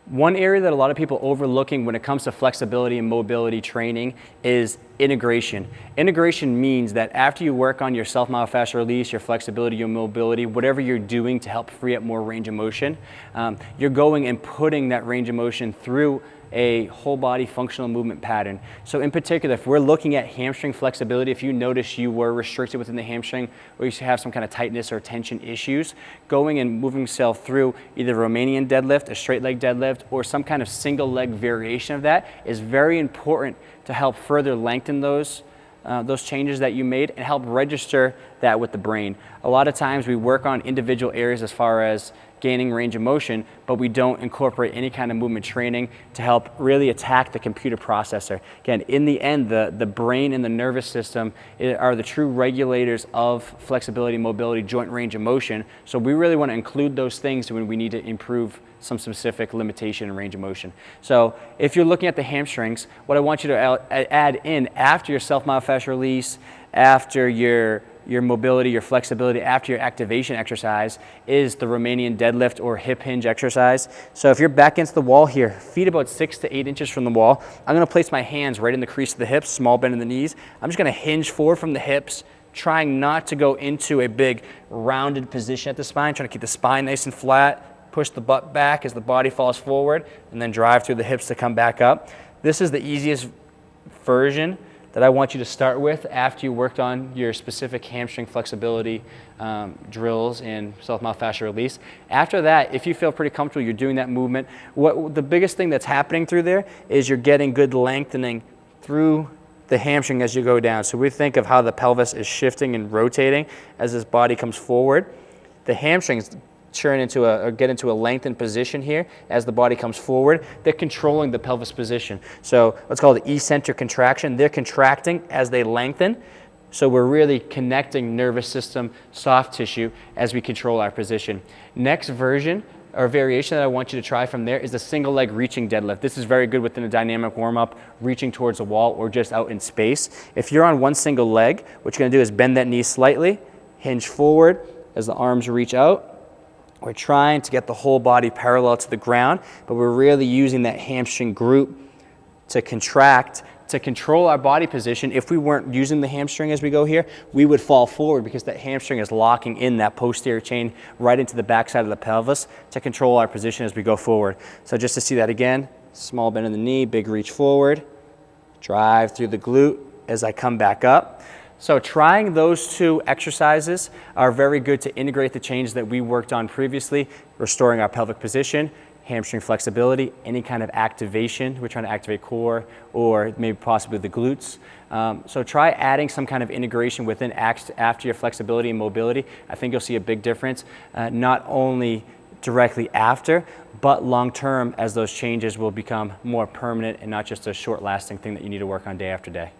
One area that a lot of people overlooking when it comes to flexibility and mobility training is integration. Integration means that after you work on your self-myofascial release, your flexibility, your mobility, whatever you're doing to help free up more range of motion, you're going and putting that range of motion through a whole body functional movement pattern. So in particular, if we're looking at hamstring flexibility, if you notice you were restricted within the hamstring or you have some kind of tightness or tension issues, going and moving yourself through either Romanian deadlift, a straight leg deadlift, or some kind of single leg variation of that is very important to help further lengthen those changes that you made and help register that with the brain. A lot of times we work on individual areas as far as gaining range of motion, but we don't incorporate any kind of movement training to help really attack the computer processor. Again, in the end, the brain and the nervous system are the true regulators of flexibility, mobility, joint range of motion. So we really want to include those things when we need to improve some specific limitation in range of motion. So if you're looking at the hamstrings, what I want you to add in after your self-myofascial release, after your mobility, your flexibility, after your activation exercise is the Romanian deadlift or hip hinge exercise. So if you're back against the wall here, feet about 6 to 8 inches from the wall, I'm gonna place my hands right in the crease of the hips, small bend in the knees. I'm just gonna hinge forward from the hips, trying not to go into a big rounded position at the spine, trying to keep the spine nice and flat, push the butt back as the body falls forward, and then drive through the hips to come back up. This is the easiest version that I want you to start with after you worked on your specific hamstring flexibility drills and self-myofascial release. After that, if you feel pretty comfortable, you're doing that movement, the biggest thing that's happening through there is you're getting good lengthening through the hamstring as you go down. So we think of how the pelvis is shifting and rotating as this body comes forward. The hamstrings turn into or get into a lengthened position here as the body comes forward. They're controlling the pelvis position. So let's call it eccentric contraction. They're contracting as they lengthen. So we're really connecting nervous system, soft tissue as we control our position. Next version or variation that I want you to try from there is the single leg reaching deadlift. This is very good within a dynamic warm-up, reaching towards a wall or just out in space. If you're on one single leg, what you're gonna do is bend that knee slightly, hinge forward as the arms reach out. We're trying to get the whole body parallel to the ground, but we're really using that hamstring group to contract, to control our body position. If we weren't using the hamstring as we go here, we would fall forward because that hamstring is locking in that posterior chain right into the backside of the pelvis to control our position as we go forward. So just to see that again, small bend in the knee, big reach forward, drive through the glute as I come back up. So trying those two exercises are very good to integrate the changes that we worked on previously, restoring our pelvic position, hamstring flexibility, any kind of activation. We're trying to activate core or maybe possibly the glutes. So try adding some kind of integration within after your flexibility and mobility. I think you'll see a big difference, not only directly after, but long term as those changes will become more permanent and not just a short lasting thing that you need to work on day after day.